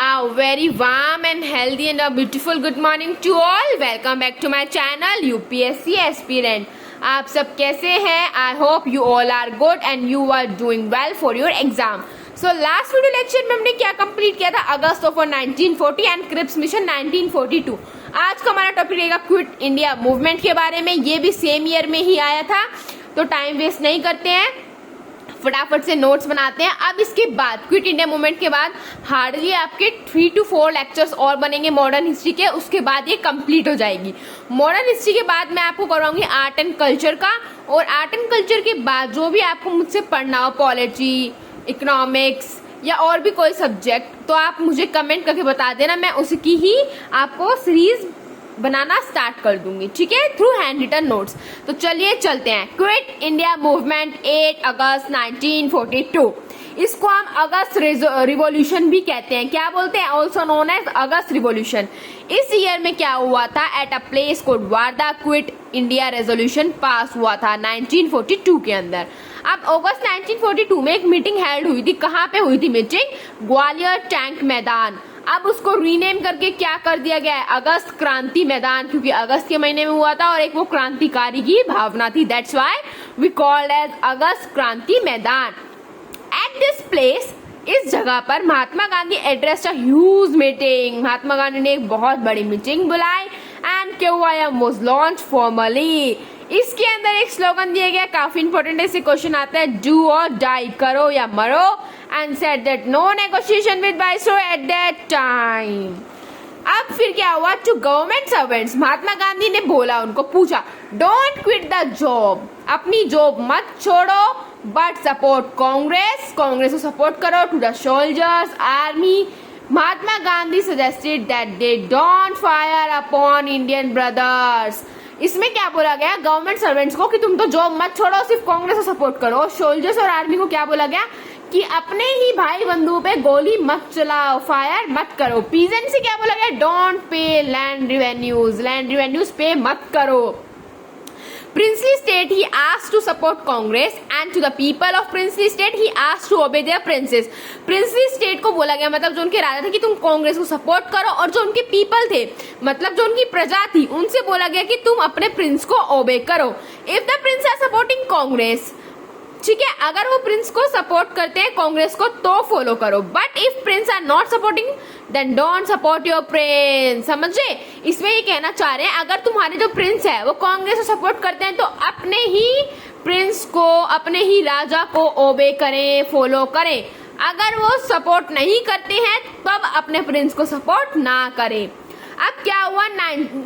Very warm and healthy and a beautiful good morning to all. Welcome back to my channel UPSC Aspirant. आप सब कैसे हैं? I hope you all are good and you are doing well for your exam. So last video lecture में हमने क्या complete किया था? अगस्त of 1940 and Cripps mission 1942. आज का हमारा टॉपिक रहेगा क्विट इंडिया मूवमेंट के बारे में. ये भी सेम ईयर में ही आया था, तो टाइम वेस्ट नहीं करते हैं, फटाफट से नोट्स बनाते हैं. अब इसके बाद क्विट इंडिया मूवमेंट के बाद हार्डली आपके 3 to 4 लेक्चर्स और बनेंगे मॉडर्न हिस्ट्री के. उसके बाद ये कंप्लीट हो जाएगी. मॉडर्न हिस्ट्री के बाद मैं आपको करवाऊंगी आर्ट एंड कल्चर का, और आर्ट एंड कल्चर के बाद जो भी आपको मुझसे पढ़ना हो, पॉलिटी, इकोनॉमिक्स या और भी कोई सब्जेक्ट, तो आप मुझे कमेंट करके बता देना. मैं उसकी ही आपको सीरीज बनाना स्टार्ट कर दूंगी, ठीक है, थ्रू हैंड रिटन नोट्स. तो चलिए चलते हैं. क्विट इंडिया मूवमेंट 8 अगस्त 1942. इसको हम अगस्त रिवॉल्यूशन भी कहते हैं. क्या बोलते हैं? Also known as August revolution. इस ईयर में क्या हुआ था? At a place called Wardha Quit India resolution pass हुआ था 1942 के अंदर. अब अगस्त 1942 में एक मीटिंग हेल्ड हुई थी. कहाँ पे हुई थी मीटिंग? ग्वालियर टैंक मैदान. अब उसको रीनेम करके क्या कर दिया गया है? अगस्त क्रांति मैदान, क्योंकि अगस्त के महीने में हुआ था और एक वो क्रांतिकारी की भावना थी. That's why we called as August क्रांति मैदान. एट दिस प्लेस, इस जगह पर Mahatma Gandhi address a huge meeting. Mahatma Gandhi ने एक बहुत बड़ी मीटिंग बुलाई and QIM was launch formally. इसके अंदर एक स्लोगन दिया गया, काफी इंपॉर्टेंट ऐसे क्वेश्चन आता है, डू और डाई, करो या मरो, and said that no negotiation with viceroy at that time. अब फिर क्या हुआ? To government servants, Mahatma Gandhi ने बोला, उनको पूछा, डोंट क्विट द जॉब, अपनी जॉब मत छोड़ो, बट सपोर्ट कांग्रेस, कांग्रेस को सपोर्ट करो. To the soldiers, army, Mahatma Gandhi suggested that they don't fire upon Indian brothers. इसमें क्या बोला गया? गवर्नमेंट सर्वेंट्स को कि तुम तो जॉब मत छोड़ो, सिर्फ कांग्रेस को सपोर्ट करो. सोल्जर्स और आर्मी को क्या बोला गया? कि अपने ही भाई बंधुओं पे गोली मत चलाओ, फायर मत करो. पीजेंट से क्या बोला गया? Don't pay land revenues, land revenues पे मत करो. Princely state he asked to support Congress and to the people of princely state he asked to obey their princes. Princely state को बोला गया, मतलब जो उनके राजा थे, कि तुम कांग्रेस को सपोर्ट करो, और जो उनके पीपल थे, मतलब जो उनकी प्रजा थी, उनसे बोला गया कि तुम अपने प्रिंस को ओबे करो. If the prince are supporting Congress, ठीक है, अगर वो प्रिंस को सपोर्ट करते हैं कांग्रेस को, तो फॉलो करो. But if prince are not supporting then don't support your prince. समझे? इसमें ये कहना चाह रहे हैं, अगर तुम्हारे जो प्रिंस है वो कांग्रेस को सपोर्ट करते हैं, तो अपने ही प्रिंस को, अपने ही राजा को ओबे करें, फॉलो करें. अगर वो सपोर्ट नहीं करते हैं, तब अपने प्रिंस को सपोर्ट ना करें. अब क्या हुआ?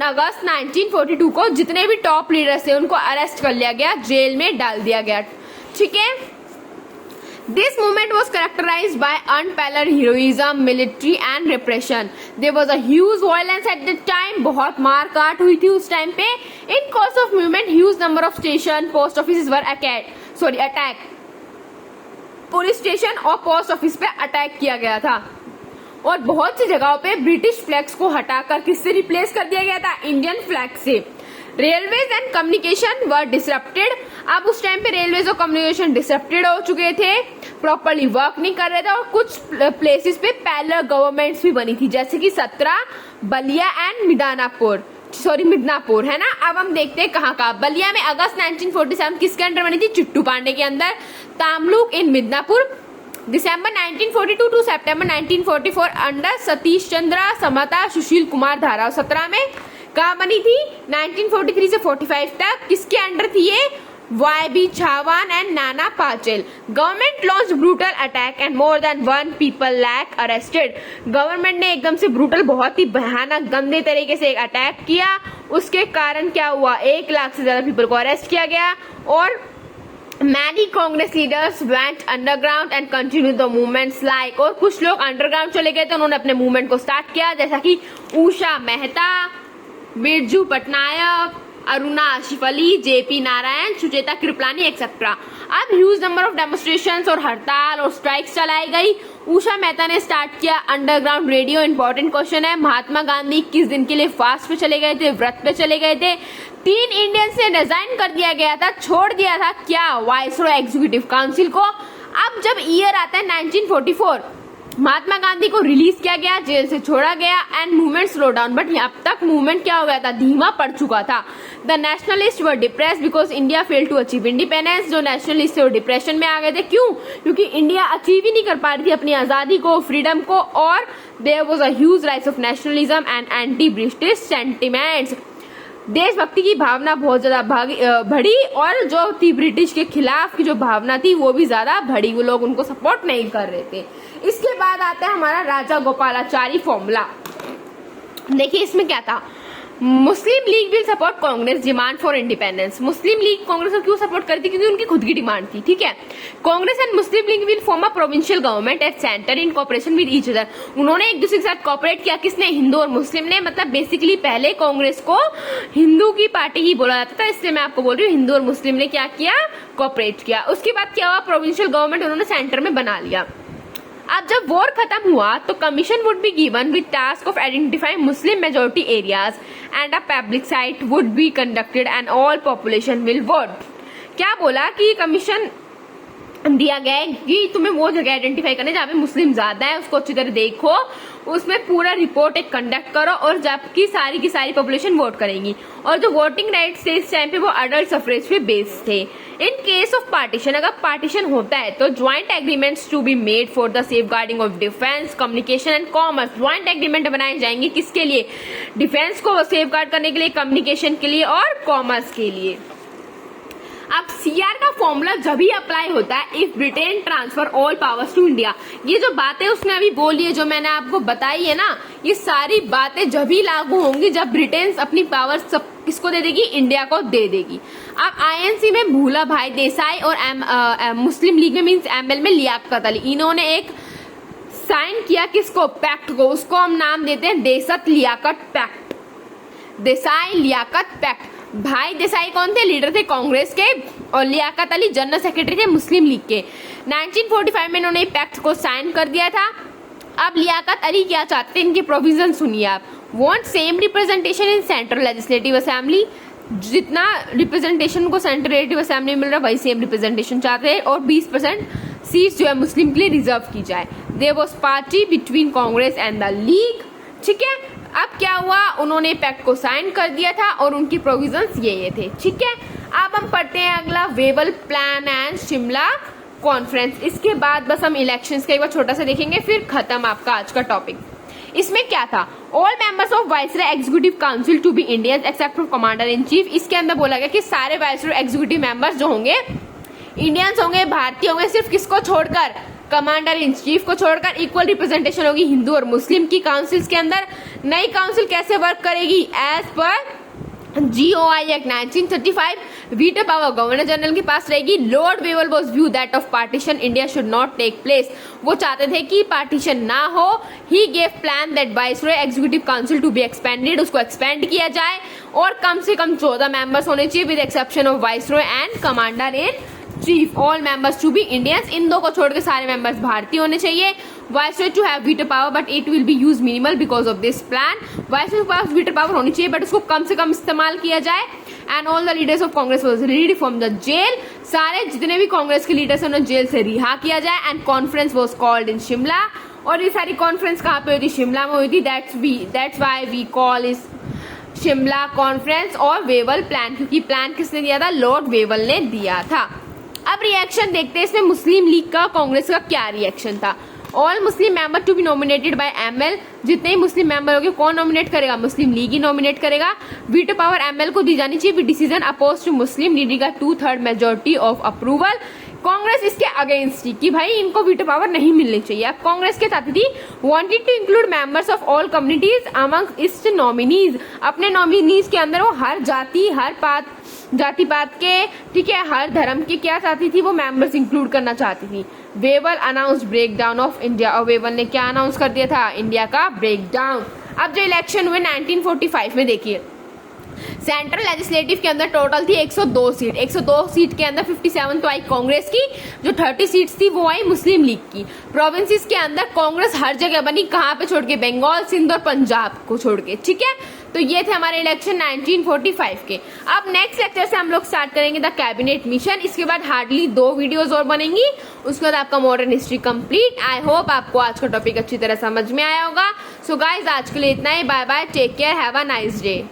अगस्त 1942 को जितने भी टॉप लीडर्स थे उनको अरेस्ट कर लिया गया, जेल में डाल दिया गया, ठीक है. This movement was characterised by unparalleled heroism, military and repression. There was a huge violence at that time. बहुत मार काट हुई थी उस टाइम पे. In course of movement huge number of station, post office were attack. Police station और post office पे attack किया गया था, और बहुत सी जगहों पे ब्रिटिश फ्लैग्स को हटाकर किससे रिप्लेस कर दिया गया था? इंडियन फ्लैग से. Railways and communication were disrupted. अब उस टाइम पे रेलवेज और कम्युनिकेशन डिसरप्टेड हो चुके थे, प्रॉपरली वर्क नहीं कर रहे थे, और कुछ प्लेसेस पे पैरेलल गवर्नमेंट्स भी बनी थी, जैसे कि सत्रा, बलिया एंड मिदनापुर, है ना. अब हम देखते हैं कहाँ कहाँ. बलिया में अगस्त 1947 किसके अंडर बनी थी? चिट्टू पांडे के अंदर. तामलुक इन मिदनापुर दिसंबर 1942 to September 1944 under Satish Chandra समता सुशील कुमार धाराव. 17 में कहाँ बनी थी? 1943 से 45 तक. किसके अंडर थी ये? YB Chavan and Nana Patil. Government launch brutal attack and more than 1 people lakh arrested. Government ने एकदम से ब्रूटल, बहुत ही भयानक गंदे तरीके से एक अटैक किया. उसके कारण क्या हुआ? 1 लाख से ज्यादा पीपल को अरेस्ट किया गया, और many Congress leaders went underground and continued the movements like. और कुछ लोग अंडरग्राउंड चले गए थे, उन्होंने अपने मूवमेंट को स्टार्ट किया, जैसा कि उषा मेहता, बिरजू पटनायक, अरुणा आशिफ अली, जेपी नारायण, सुचेता कृपलानी एक्सेट्रा. अब ह्यूज नंबर ऑफ डेमोन्स्ट्रेशंस और हड़ताल और स्ट्राइक्स चलाई गई. उषा मेहता ने स्टार्ट किया अंडरग्राउंड रेडियो. इंपॉर्टेंट क्वेश्चन है, महात्मा गांधी किस दिन के लिए फास्ट पे चले गए थे, व्रत पे चले गए थे? 3 इंडियंस ने रिजाइन कर दिया गया था, छोड़ दिया था क्या? वाइसरॉय एग्जीक्यूटिव काउंसिल को. अब जब ईयर आता है 1944, महात्मा गांधी को रिलीज किया गया, जेल से छोड़ा गया and movement slow down. But अब तक मूवमेंट क्या हो गया था, धीमा पड़ चुका था। The nationalist were depress because India fail to achieve independence. जो नेशनलिस्ट थे वो डिप्रेशन में आ गए थे। क्यों? क्योंकि इंडिया अचीव ही नहीं कर पा रही थी अपनी आजादी को, फ्रीडम को, और there was a huge rise of nationalism and anti British sentiments. देशभक्ति की भावना बहुत ज्यादा बढ़ी, और जो थी ब्रिटिश के खिलाफ की जो भावना थी वो भी ज्यादा बढ़ी। वो लोग उनको सपोर्ट नहीं कर रहे थे। इसके बाद आता है हमारा राजा गोपालाचारी फॉर्मूला। देखिए इसमें क्या था, Muslim League will support Congress demand for independence. Muslim League Congress को क्यों सपोर्ट करती? क्योंकि उनकी खुद की डिमांड थी। ठीक है, Congress and Muslim League will form a provincial government at centre in cooperation with each other. उन्होंने एक दूसरे के साथ कोऑपरेट किया। किसने? हिंदू और मुस्लिम ने। मतलब बेसिकली पहले कांग्रेस को हिंदू की पार्टी ही बोला जाता था, इसलिए मैं आपको बोल रही हूँ हिंदू और मुस्लिम ने क्या किया, कोऑपरेट किया। उसके बाद क्या हुआ, प्रोविंशियल गवर्नमेंट उन्होंने सेंटर में बना लिया। अब जब वॉर खत्म हुआ तो commission would be given with task of identifying Muslim majority areas and a public site would be conducted and all population will vote. क्या बोला कि कमीशन दिया गया है कि तुम्हें वो जगह आइडेंटिफाई करने जहाँ पे मुस्लिम ज्यादा है, उसको अच्छी तरह देखो, उसमें पूरा रिपोर्ट एक कंडक्ट करो, और जबकि सारी की सारी पॉपुलेशन वोट करेगी। और जो वोटिंग राइट्स थे इस टाइम पे वो अडल्ट सफरेज पे बेस्ड थे। इन केस ऑफ पार्टीशन, अगर पार्टीशन होता है तो joint agreements to be made for the safeguarding of defence, communication and commerce. Joint agreement बनाए जाएंगे किसके लिए? डिफेंस को सेफ गार्ड करने के लिए, कम्युनिकेशन के लिए और कॉमर्स के लिए। अब सीआर का फॉर्मूला जब ही अप्लाई होता है if Britain transfer all powers to India. ये जो बातें उसने अभी बोली है, जो मैंने आपको बताई है ना, ये सारी बातें जब ही लागू होंगी जब ब्रिटेन अपनी पावर सब किसको दे देगी, इंडिया को दे देगी। अब आईएनसी में भूला भाई देसाई और मुस्लिम लीग में मीन्स एमएल में लियाकत अली, इन्होंने एक साइन किया किसको, पैक्ट को। उसको हम नाम देते हैं देसत लियाकत पैक्ट, देसाई लियाकत पैक्ट। भाई देसाई कौन थे? लीडर थे कांग्रेस के, और लियाकत अली जनरल सेक्रेटरी थे मुस्लिम लीग के। 1945 में इन्होंने पैक्ट को साइन कर दिया था। अब लियाकत अली क्या चाहते थे, इनके प्रोविजन सुनिए आप। Want same representation in central legislative assembly, जितना रिप्रेजेंटेशन को सेंट्रल लेजिस्लेटिव असेंबली मिल रहा है वही सेम रिप्रेजेंटेशन चाहते हैं, और 20% सीट्स जो है मुस्लिम के लिए रिजर्व की जाए। There was party between Congress and the league. ठीक है, अब क्या हुआ, उन्होंने पैक्ट को साइन कर दिया था और उनकी प्रोविजंस ये थे। ठीक है, अब हम पढ़ते हैं अगला, Wavell plan and Shimla conference. इसके बाद बस हम इलेक्शंस का एक बार छोटा सा देखेंगे, फिर खत्म आपका आज का टॉपिक। इसमें क्या था, all members of viceroy executive council to be Indians except from commander in chief. इसके अंदर बोला गया कि सारे वाइसरॉय एग्जीक्यूटिव मेंबर्स जो होंगे इंडियंस होंगे, भारतीय होंगे, सिर्फ किसको छोड़कर, कमांडर इन चीफ को छोड़कर। इक्वल रिप्रेजेंटेशन होगी हिंदू और मुस्लिम की काउंसिल्स के अंदर। नई काउंसिल कैसे वर्क करेगी, as per GOI act 1935, veto power governor general के पास रहेगी। Lord Wavell was view that of partition India should not take place. वो चाहते थे कि पार्टीशन ना हो। He gave plan that viceroy executive council to be expanded, उसको एक्सपेंड किया जाए, और कम से कम 14 मेंबर्स होने चाहिए with exception of viceroy and commander in chief. All members to be Indians, इन दो को छोड़ के सारे मेंबर्स भारतीय होने चाहिए। Viceroy to have veto power but it will be use minimal because of this plan. Viceroy के पास वीटो पावर होनी चाहिए बट उसको कम से कम इस्तेमाल किया जाए। And all the leaders of Congress was relieved from the jail, सारे जितने भी कांग्रेस के लीडर्स हैं उन्हें जेल से रिहा किया जाए। And conference was called in Shimla, और ये सारी कॉन्फ्रेंस कहाँ पे हुई थी, शिमला में हुई थी। दैट्स व्हाई वी कॉल इस शिमला कॉन्फ्रेंस और वेवल प्लान, क्योंकि प्लान किसने दिया था, लॉर्ड वेवल ने दिया था। अब रिएक्शन देखते हैं इसमें मुस्लिम लीग का, कांग्रेस का क्या रिएक्शन था। All Muslim member to be nominated by ML, जितने ही मुस्लिम मेंबर होंगे कौन नॉमिनेट करेगा, मुस्लिम लीग ही नॉमिनेट करेगा। वीटो पावर एमएल को दी जानी चाहिए with decision oppose to Muslim needing a 2/3 majority of approval. Congress इसके अगेंस्ट थी कि भाई इनको वीटो पावर नहीं मिलनी चाहिए। अब कांग्रेस के साथ थी wanted to include members of all communities among its nominees, अपने नॉमिनीज के अंदर वो हर जाति, हर जाति पात के, ठीक है, हर धर्म के क्या चाहती थी, वो मेंबर्स इंक्लूड करना चाहती थी। Wavell announce break down of India, और वेवल ने क्या अनाउंस कर दिया था, इंडिया का ब्रेक डाउन। अब जो इलेक्शन हुए 1945 में देखिए, सेंट्रल लेजिस्लेटिव के अंदर टोटल थी 102 सीट। 102 सीट के अंदर 57 तो आई कांग्रेस की, जो 30 सीट्स थी वो आई मुस्लिम लीग की। प्रोविंसेस के अंदर कांग्रेस हर जगह बनी, कहाँ पे छोड़ के, बंगाल, सिंध और पंजाब को छोड़ के। ठीक है, तो ये थे हमारे इलेक्शन 1945 के। अब नेक्स्ट लेक्चर से हम लोग स्टार्ट करेंगे द कैबिनेट मिशन। इसके बाद हार्डली 2 वीडियोस और बनेंगी, उसके बाद आपका modern history complete. I hope आपको आज का टॉपिक अच्छी तरह समझ में आया होगा। सो गाइज आज के लिए इतना ही। Bye bye, take care, have a nice day.